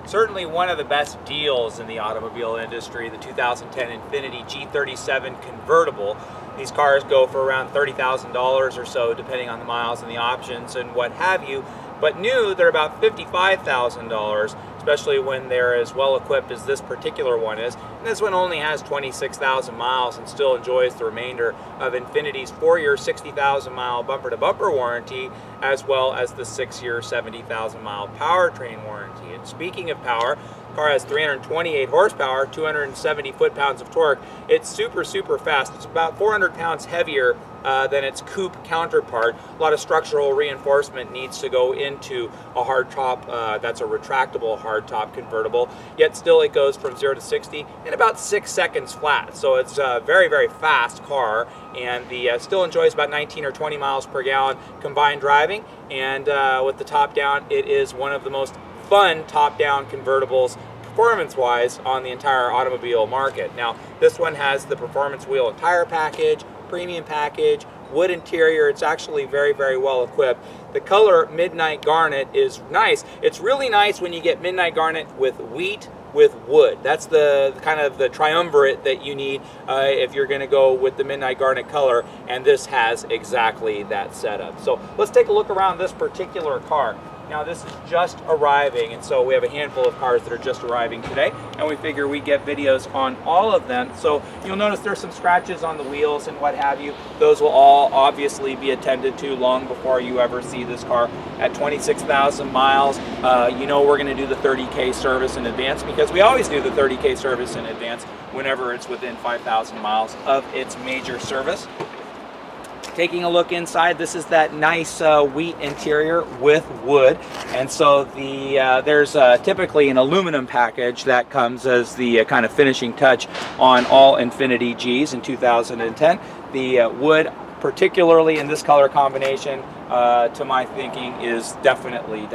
Certainly one of the best deals in the automobile industry, the 2010 Infiniti G37 Convertible. These cars go for around $30,000 or so, depending on the miles and the options and what have you. But new, they're about $55,000, especially when they're as well equipped as this particular one is. And this one only has 26,000 miles and still enjoys the remainder of Infiniti's 4-year, 60,000-mile bumper-to-bumper warranty, as well as the 6-year, 70,000-mile powertrain warranty. And speaking of power, the car has 328 horsepower, 270 foot-pounds of torque. It's super, super fast. It's about 400 pounds heavier than its coupe counterpart. A lot of structural reinforcement needs to go into a hardtop that's a retractable hardtop convertible, yet still it goes from 0 to 60 in about 6 seconds flat. So it's a very, very fast car, and the still enjoys about 19 or 20 miles per gallon combined driving, and with the top down, it is one of the most fun top-down convertibles performance-wise on the entire automobile market. Now, this one has the performance wheel and tire package, premium package, wood interior. It's actually very, very well equipped. The color Midnight Garnet is nice. It's really nice when you get Midnight Garnet with wheat with wood. That's the kind of the triumvirate that you need if you're going to go with the Midnight Garnet color, and this has exactly that setup. So let's take a look around this particular car. Now, this is just arriving, and so we have a handful of cars that are just arriving today, and we figure we get videos on all of them. So you'll notice there's some scratches on the wheels and what have you. Those will all obviously be attended to long before you ever see this car. At 26,000 miles, you know we're going to do the 30K service in advance, because we always do the 30K service in advance whenever it's within 5,000 miles of its major service. Taking a look inside, this is that nice wheat interior with wood, and so there's typically an aluminum package that comes as the kind of finishing touch on all Infiniti Gs in 2010. The wood, particularly in this color combination, to my thinking, is definitely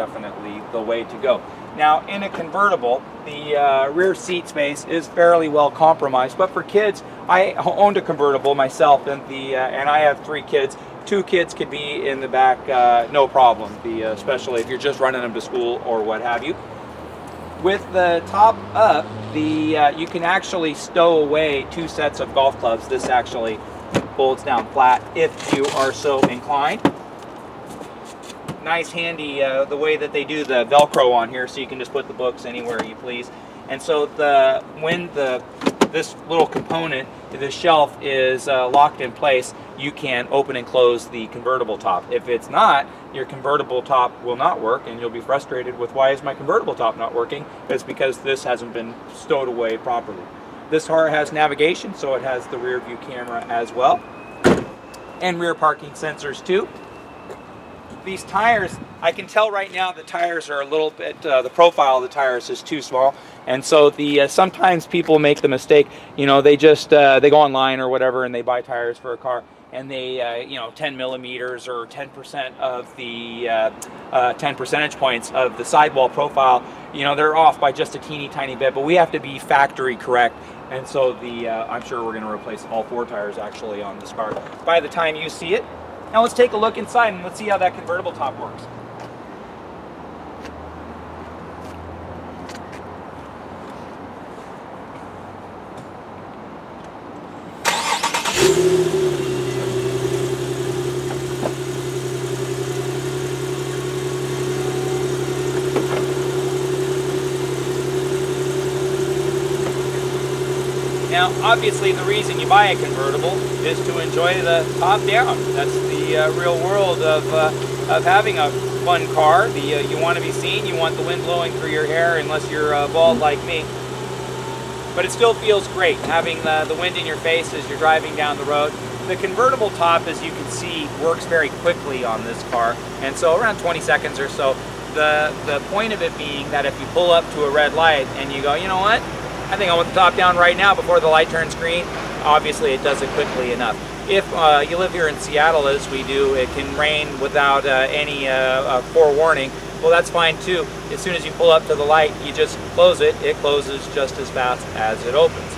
the way to go. Now, in a convertible, the rear seat space is fairly well compromised, but for kids, I owned a convertible myself, and I have 3 kids. 2 kids could be in the back, no problem, especially if you're just running them to school or what have you. With the top up, you can actually stow away 2 sets of golf clubs. This actually folds down flat if you are so inclined. Nice handy the way that they do the Velcro on here, so you can just put the books anywhere you please. And so when this little component, the shelf, is locked in place, you can open and close the convertible top. If it's not, your convertible top will not work, and you'll be frustrated with, why is my convertible top not working? It's because this hasn't been stowed away properly. This car has navigation, so it has the rear view camera as well, and rear parking sensors too. These tires, I can tell right now the tires are a little bit, the profile of the tires is too small, and so sometimes people make the mistake, you know, they just they go online or whatever and they buy tires for a car, and they you know, 10 millimeters or 10% of the 10 percentage points of the sidewall profile, you know, they're off by just a teeny tiny bit, but we have to be factory correct. And so I'm sure we're going to replace all 4 tires actually on this car by the time you see it. Now let's take a look inside and let's see how that convertible top works. Now, obviously, the reason you buy a convertible is to enjoy the top down. That's the real world of having a fun car. You want to be seen, you want the wind blowing through your hair, unless you're bald like me. But it still feels great having the wind in your face as you're driving down the road. The convertible top, as you can see, works very quickly on this car, and so around 20 seconds or so. The point of it being that if you pull up to a red light and you go, you know what, I think I want the top down right now before the light turns green, obviously it does it quickly enough. If you live here in Seattle, as we do, it can rain without any forewarning. Well, that's fine too. As soon as you pull up to the light, you just close it. It closes just as fast as it opens.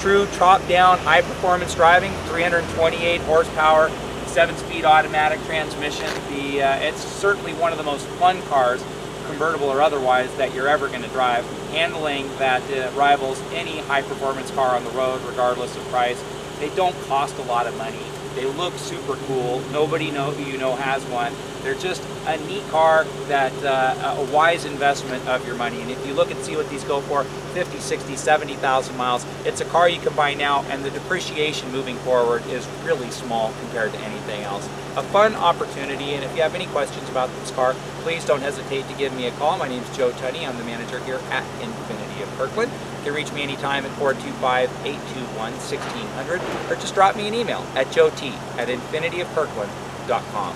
True top-down, high-performance driving, 328 horsepower, 7-speed automatic transmission. It's certainly one of the most fun cars convertible or otherwise, that you're ever going to drive. Handling that rivals any high-performance car on the road, regardless of price. They don't cost a lot of money. They look super cool. Nobody you know has one. They're just a neat car that a wise investment of your money. And if you look and see what these go for, 50, 60, 70,000 miles, it's a car you can buy now, and the depreciation moving forward is really small compared to anything else. A fun opportunity, and if you have any questions about this car, please don't hesitate to give me a call. My name is Joe Tunney. I'm the manager here at Infiniti of Kirkland. You can reach me anytime at 425-821-1600, or just drop me an email at joet@infinitiofkirkland.com.